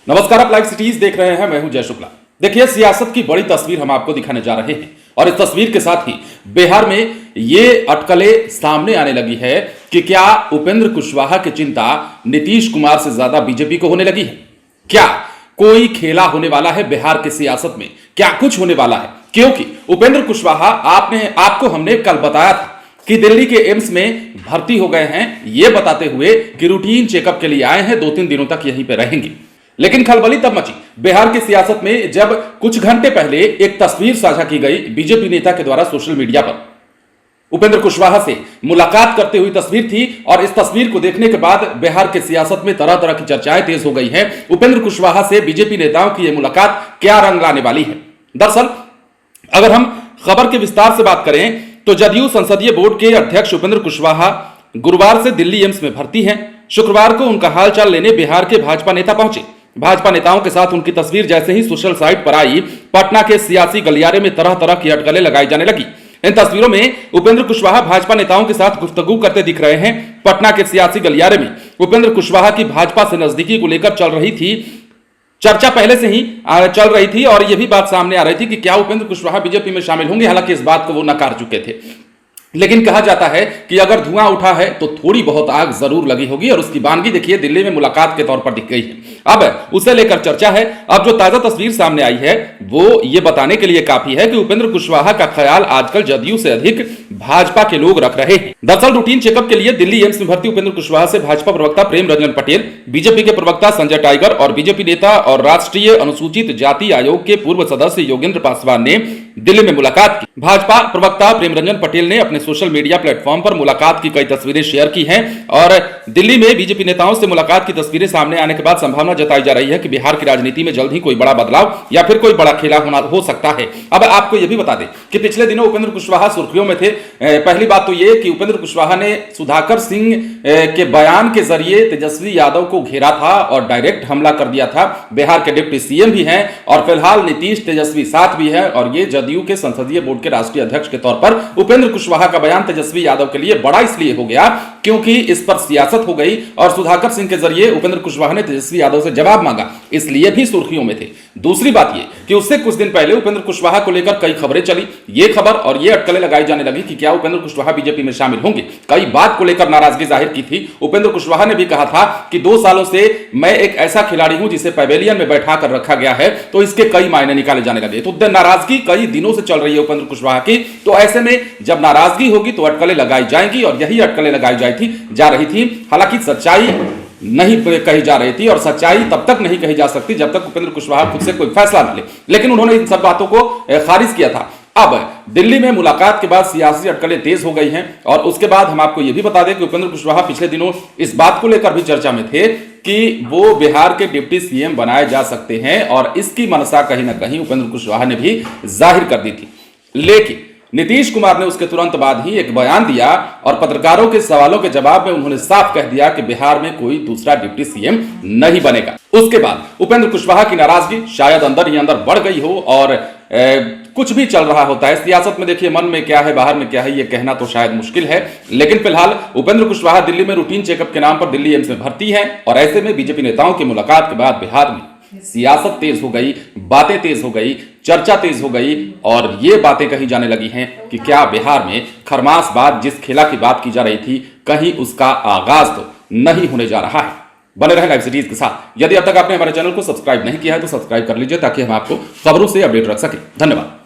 नमस्कार, आप live cities देख रहे हैं। मैं हूं जय शुक्ला। देखिए, सियासत की बड़ी तस्वीर हम आपको दिखाने जा रहे हैं और इस तस्वीर के साथ ही बिहार में ये अटकलें सामने आने लगी है कि क्या उपेंद्र कुशवाहा की चिंता नीतीश कुमार से ज्यादा बीजेपी को होने लगी है। क्या कोई खेला होने वाला है बिहार की सियासत में? क्या कुछ होने वाला है? क्योंकि उपेंद्र कुशवाहा आपको हमने कल बताया था कि दिल्ली के एम्स में भर्ती हो गए हैं, ये बताते हुए कि रूटीन चेकअप के लिए आए हैं, 2-3 दिनों तक यहीं पे रहेंगे। लेकिन खलबली तब मची बिहार की सियासत में जब कुछ घंटे पहले एक तस्वीर साझा की गई बीजेपी नेता के द्वारा सोशल मीडिया पर। उपेंद्र कुशवाहा से मुलाकात करते हुई तस्वीर थी और इस तस्वीर को देखने के बाद बिहार के सियासत में तरह तरह की चर्चाएं तेज हो गई हैं। उपेंद्र कुशवाहा से बीजेपी नेताओं की यह मुलाकात क्या रंग लाने वाली है? दरअसल अगर हम खबर के विस्तार से बात करें तो जदयू संसदीय बोर्ड के अध्यक्ष उपेंद्र कुशवाहा गुरुवार से दिल्ली एम्स में भर्ती हैं। शुक्रवार को उनका हालचाल लेने बिहार के भाजपा नेता पहुंचे। भाजपा नेताओं के साथ उनकी तस्वीर जैसे ही सोशल साइट पर आई, पटना के सियासी गलियारे में तरह तरह की अटकलें लगाई जाने लगी। इन तस्वीरों में उपेंद्र कुशवाहा भाजपा नेताओं के साथ गुफ्तगू करते दिख रहे हैं। पटना के सियासी गलियारे में उपेंद्र कुशवाहा की भाजपा से नजदीकी को लेकर चल रही थी चर्चा, पहले से ही चल रही थी और यह भी बात सामने आ रही थी कि क्या उपेंद्र कुशवाहा बीजेपी में शामिल होंगे। हालांकि इस बात को वो नकार चुके थे, लेकिन कहा जाता है कि अगर धुआं उठा है तो थोड़ी बहुत आग जरूर लगी होगी और उसकी बानगी देखिए दिल्ली में मुलाकात के तौर पर दिख गई है। अब उसे लेकर चर्चा है। अब जो ताजा तस्वीर सामने आई है वो ये बताने के लिए काफी है कि उपेंद्र कुशवाहा का ख्याल आजकल जदयू से अधिक भाजपा के लोग रख रहे हैं। दरअसल रूटीन चेकअप के लिए दिल्ली एम्स में भर्ती उपेंद्र कुशवाहा से भाजपा प्रवक्ता प्रेम रंजन पटेल, बीजेपी के प्रवक्ता संजय टाइगर और बीजेपी नेता और राष्ट्रीय अनुसूचित जाति आयोग के पूर्व सदस्य योगेंद्र पासवान ने दिल्ली में मुलाकात की। भाजपा प्रवक्ता प्रेम रंजन पटेल ने अपने सोशल मीडिया प्लेटफॉर्म पर मुलाकात की कई तस्वीरें शेयर की हैं और दिल्ली में बीजेपी नेताओं से मुलाकात की तस्वीरें सामने आने के बाद संभावना जताई जा रही है कि बिहार की राजनीति में जल्द ही कोई बड़ा बदलाव या फिर कोई बड़ा खेला हो सकता है। अब आपको यह भी बता दें कि पिछले दिनों उपेंद्र कुशवाहा सुर्खियों में थे। पहली बात तो यह कि उपेंद्र कुशवाहा ने सुधाकर सिंह के बयान के जरिए तेजस्वी यादव को घेरा था और डायरेक्ट हमला कर दिया था। बिहार के डिप्टी सीएम भी हैं और फिलहाल नीतीश तेजस्वी साथ भी है और ये जदयू के संसदीय बोर्ड के राष्ट्रीय अध्यक्ष के तौर पर उपेंद्र कुशवाहा का बयान तेजस्वी यादव के लिए बड़ा इसलिए हो गया क्योंकि इस पर सियासत हो गई और सुधाकर सिंह के जरिए उपेंद्र कुशवाहा ने तेजस्वी यादव से जवाब मांगा, इसलिए भी सुर्खियों में थे। दूसरी बात यह कि उससे कुछ दिन पहले उपेंद्र कुशवाहा को लेकर कई खबरें चली। ये खबर और ये अटकलें लगाई जाने लगी कि क्या उपेंद्र कुशवाहा बीजेपी में शामिल होंगे। कई बात को लेकर नाराजगी जाहिर की थी। उपेंद्र कुशवाहा ने भी कहा था कि 2 सालों से मैं एक ऐसा खिलाड़ी हूं जिसे पैवेलियन में बैठा कर रखा गया है, तो इसके कई मायने निकाले जाने लगे। तो नाराजगी कई दिनों से चल रही है उपेंद्र कुशवाहा की। तो ऐसे में जब नाराजगी होगी तो अटकलें लगाई जाएंगी और यही अटकलें लगाई जा रही थी। हालांकि सच्चाई नहीं कही जा रही थी और सच्चाई तब तक नहीं कही जा सकती जब तक उपेंद्र कुशवाहा खुद से कोई फैसला न ले, लेकिन उन्होंने इन सब बातों को खारिज किया था। अब दिल्ली में मुलाकात के बाद सियासी अटकलें तेज हो गई हैं और उसके बाद हम आपको यह भी बता दें कि उपेंद्र कुशवाहा पिछले दिनों इस बात को लेकर भी चर्चा में थे कि वो बिहार के डिप्टी सीएम बनाए जा सकते हैं और इसकी मनसा कहीं ना कहीं उपेंद्र कुशवाहा ने भी जाहिर कर दी थी। लेकिन नीतीश कुमार ने उसके तुरंत बाद ही एक बयान दिया और पत्रकारों के सवालों के जवाब में उन्होंने साफ कह दिया कि बिहार में कोई दूसरा डिप्टी सीएम नहीं बनेगा। उसके बाद उपेंद्र कुशवाहा की नाराजगी शायद अंदर ही अंदर बढ़ गई हो और कुछ भी चल रहा होता है सियासत में। देखिए, मन में क्या है बाहर में क्या है ये कहना तो शायद मुश्किल है, लेकिन फिलहाल उपेंद्र कुशवाहा दिल्ली में रूटीन चेकअप के नाम पर दिल्ली एम्स में भर्ती है और ऐसे में बीजेपी नेताओं की मुलाकात के बाद बिहार में सियासत तेज हो गई, बातें तेज हो गई, चर्चा तेज हो गई और ये बातें कही जाने लगी हैं कि क्या बिहार में खरमास बाद जिस खेला की बात की जा रही थी कहीं उसका आगाज तो नहीं होने जा रहा है। बने रहे लाइव सिटीज के साथ। यदि अब तक आपने हमारे चैनल को सब्सक्राइब नहीं किया है तो सब्सक्राइब कर लीजिए ताकि हम आपको खबरों से अपडेट रख सकें। धन्यवाद।